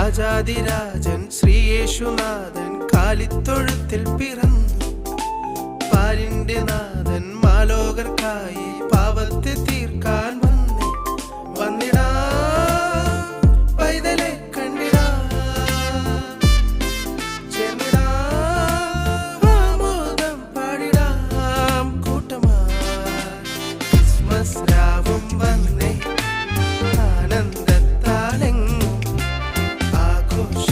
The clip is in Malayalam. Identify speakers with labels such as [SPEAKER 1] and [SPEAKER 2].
[SPEAKER 1] രാജാതിരാജൻ ശ്രീയേശുനാഥൻ കാലിത്തൊഴുത്തിൽ പിറന്നു. പാലിന്റെ നാഥൻ മാലോകർക്കായി പാപത്തെ തീർക്കാൻ വന്നിടാ പൈതലെ കണ്ടിടാ ചേർന്നിടാ ആമോദം പാടിടാം കൂട്ടമായി. ക്രിസ്മസ് രാവും വന്നേ ആനന്ദത്താലെങ്ങും ആഘോഷ